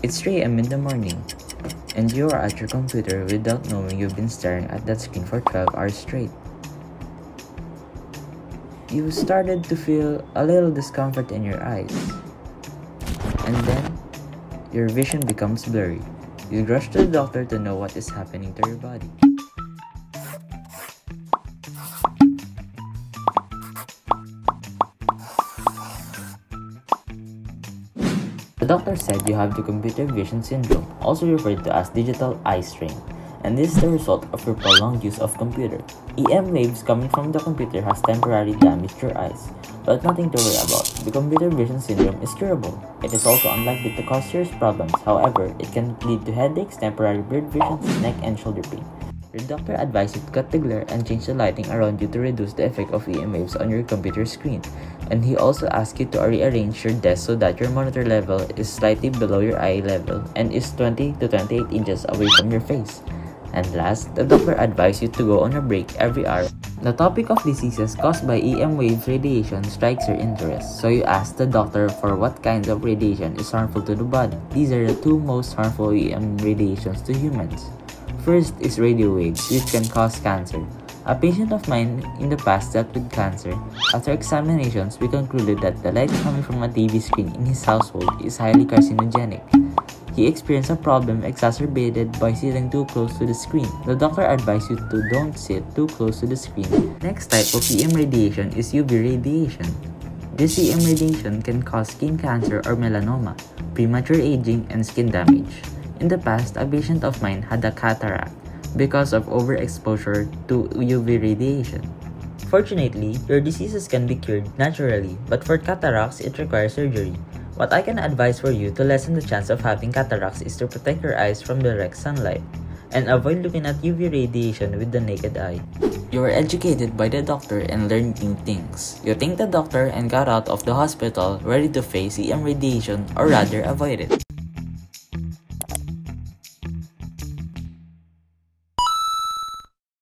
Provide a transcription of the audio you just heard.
It's 3 a.m. in the morning, and you are at your computer without knowing you've been staring at that screen for 12 hours straight. You started to feel a little discomfort in your eyes, and then your vision becomes blurry. You rush to the doctor to know what is happening to your body. The doctor said you have the computer vision syndrome, also referred to as digital eye strain, and this is the result of your prolonged use of computer. EM waves coming from the computer has temporarily damaged your eyes, but nothing to worry about. The computer vision syndrome is curable. It is also unlikely to cause serious problems. However, it can lead to headaches, temporary blurred vision, neck and shoulder pain. Your doctor advised you to cut the glare and change the lighting around you to reduce the effect of EM waves on your computer screen. And he also asked you to rearrange your desk so that your monitor level is slightly below your eye level and is 20 to 28 inches away from your face. And last, the doctor advised you to go on a break every hour. The topic of diseases caused by EM wave radiation strikes your interest, so you asked the doctor for what kinds of radiation is harmful to the body. These are the two most harmful EM radiations to humans. First is radio waves, which can cause cancer. A patient of mine in the past dealt with cancer. After examinations, we concluded that the light coming from a TV screen in his household is highly carcinogenic. He experienced a problem exacerbated by sitting too close to the screen. The doctor advised you to don't sit too close to the screen. Next type of EM radiation is UV radiation. This EM radiation can cause skin cancer or melanoma, premature aging, and skin damage. In the past, a patient of mine had a cataract because of overexposure to UV radiation. Fortunately, your diseases can be cured naturally, but for cataracts, it requires surgery. What I can advise for you to lessen the chance of having cataracts is to protect your eyes from direct sunlight and avoid looking at UV radiation with the naked eye. You were educated by the doctor and learned new things. You thanked the doctor and got out of the hospital ready to face EM radiation or rather avoid it.